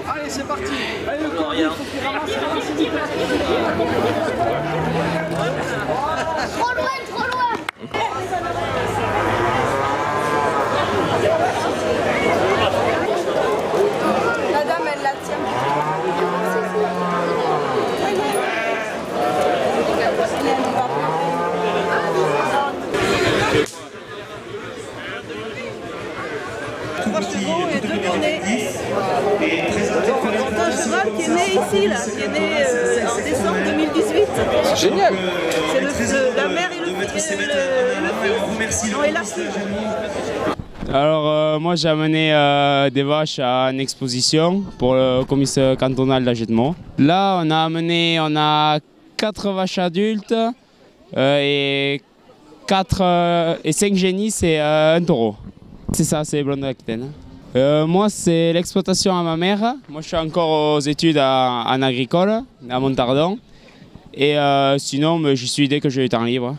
Allez, c'est parti. Allez, le corps, il faut qu'il ramasse. Trop loin, trop loin. La dame, elle la tient. Trois chevaux et 2 cornets. Donc un cheval qui est né ici, là, qui est né en décembre 2018. C'est génial. C'est la mère et le fils. Non, et la fille. Alors moi j'ai amené des vaches à une exposition pour le comice cantonal d'Agetmont. Là on a 4 vaches adultes et 5 génisses et un taureau. C'est ça, c'est les blondes d'Aquitaine. Moi c'est l'exploitation à ma mère. Moi je suis encore aux études en agricole à Montardon. Et sinon j'y suis dès que j'ai du temps libre.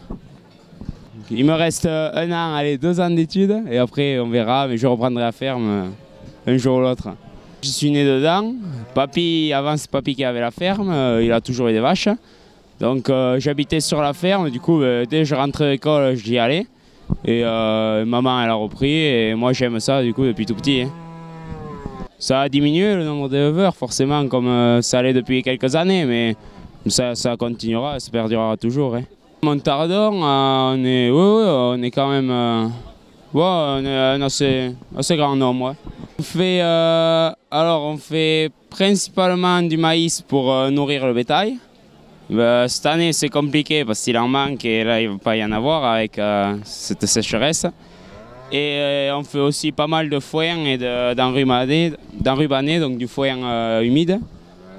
Il me reste 1 an, allez 2 ans d'études et après on verra, mais je reprendrai la ferme un jour ou l'autre. Je suis né dedans. Avant c'est papy qui avait la ferme, il a toujours eu des vaches. Donc j'habitais sur la ferme, du coup dès que je rentrais à l'école, j'y allais. Et maman elle a repris et moi j'aime ça du coup depuis tout petit. Ça a diminué le nombre d'éleveurs forcément comme ça allait depuis quelques années, mais ça continuera, ça perdurera toujours. Montardon, on est quand même on est un assez grand nombre. Ouais. On fait principalement du maïs pour nourrir le bétail. Cette année c'est compliqué parce qu'il en manque et là il ne va pas y en avoir avec cette sécheresse. Et on fait aussi pas mal de foin et d'enrubanné, donc du foin humide,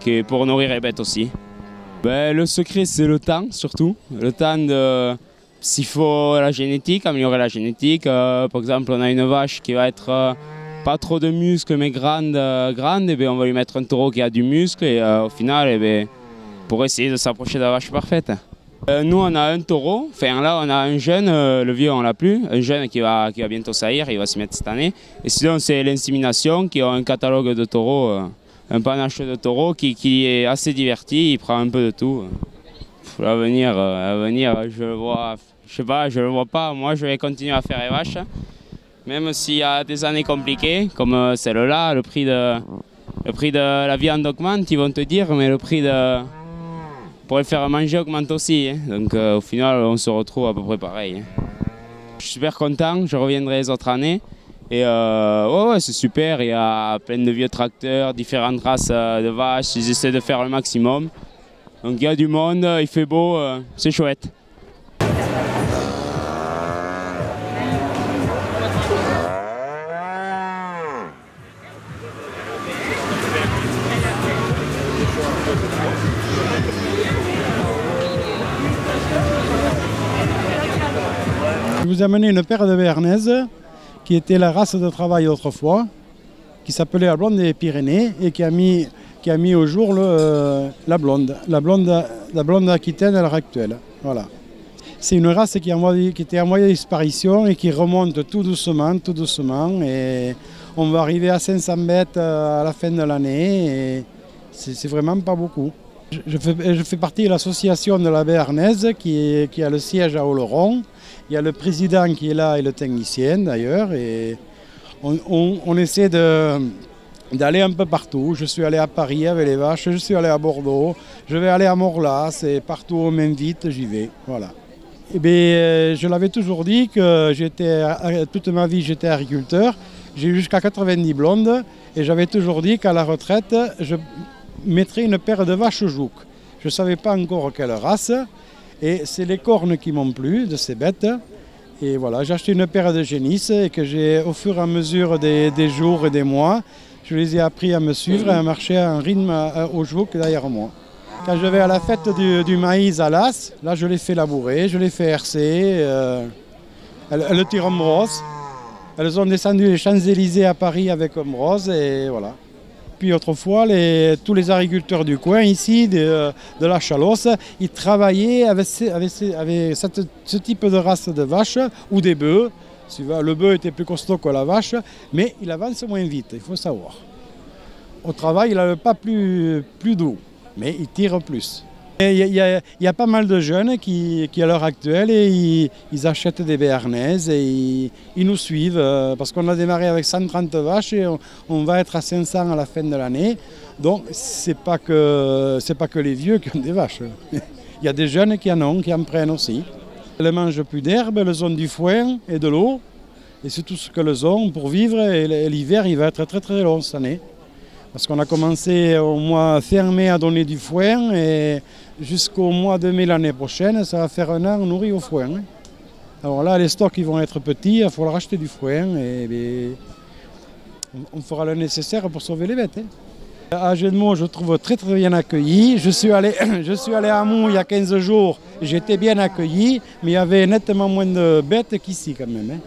qui est pour nourrir les bêtes aussi. Le secret c'est le temps surtout, le temps s'il faut la génétique, améliorer la génétique. Par exemple on a une vache qui va être pas trop de muscles mais grande, et bien on va lui mettre un taureau qui a du muscle et au final pour essayer de s'approcher de la vache parfaite. Nous on a un taureau, enfin là on a un jeune, le vieux on l'a plus, un jeune qui va bientôt saillir, il va s'y mettre cette année. Et sinon c'est l'insémination qui a un catalogue de taureaux. Un panache de taureau qui est assez diverti, il prend un peu de tout. L'avenir, je le vois, je sais pas, je le vois pas. Moi, je vais continuer à faire les vaches, même s'il y a des années compliquées, comme celle-là, le prix de la viande augmente, ils vont te dire, mais le prix pour les faire manger augmente aussi. Donc, au final, on se retrouve à peu près pareil. Je suis super content, je reviendrai les autres années. Et ouais, c'est super, il y a plein de vieux tracteurs, différentes races de vaches, ils essaient de faire le maximum. Donc il y a du monde, il fait beau, c'est chouette. Je vous ai amené une paire de béarnaises qui était la race de travail autrefois, qui s'appelait la blonde des Pyrénées et qui a mis au jour la blonde aquitaine à l'heure actuelle. Voilà. C'est une race qui était en voie de disparition et qui remonte tout doucement et on va arriver à 500 bêtes à la fin de l'année et c'est vraiment pas beaucoup. Je fais partie de l'association de la béarnaise qui a le siège à Oloron. Il y a le président qui est là et le technicien d'ailleurs. Et on essaie d'aller un peu partout. Je suis allé à Paris avec les vaches, je suis allé à Bordeaux, je vais aller à Morlas et partout où on m'invite, j'y vais. Voilà. Et bien, je l'avais toujours dit que toute ma vie j'étais agriculteur. J'ai eu jusqu'à 90 blondes et j'avais toujours dit qu'à la retraite, je mettrais une paire de vaches jouques. Je ne savais pas encore quelle race. Et c'est les cornes qui m'ont plu de ces bêtes. Et voilà, j'ai acheté une paire de génisses et que j'ai, au fur et à mesure des jours et des mois, je les ai appris à me suivre et à marcher à un rythme au joug derrière moi. Quand je vais à la fête du maïs à Las, là je les fais labourer, je les fais hercer, elles tirent Ambrose. Elles ont descendu les Champs-Élysées à Paris avec Ambrose et voilà. Puis autrefois, tous les agriculteurs du coin ici, de la Chalosse, ils travaillaient avec ce type de race de vaches ou des bœufs Tu vois, le bœuf était plus costaud que la vache, mais il avance moins vite, il faut savoir. Au travail, il n'a le pas plus doux, mais il tire plus. Il y a pas mal de jeunes qui à l'heure actuelle, ils achètent des béarnaises et ils nous suivent parce qu'on a démarré avec 130 vaches et on va être à 500 à la fin de l'année. Donc c'est pas que les vieux qui ont des vaches. Il y a des jeunes qui en prennent aussi. Elles mangent plus d'herbe, elles ont du foin et de l'eau. Et c'est tout ce qu'elles ont pour vivre. Et l'hiver, il va être très très long cette année. Parce qu'on a commencé au mois fin mai à donner du foin et jusqu'au mois de mai l'année prochaine, ça va faire un an nourri au foin. Alors là, les stocks ils vont être petits, il faudra racheter du foin et on fera le nécessaire pour sauver les bêtes. À Agenmo, je trouve très très bien accueilli. Je suis allé à Mou il y a 15 jours, j'étais bien accueilli, mais il y avait nettement moins de bêtes qu'ici quand même.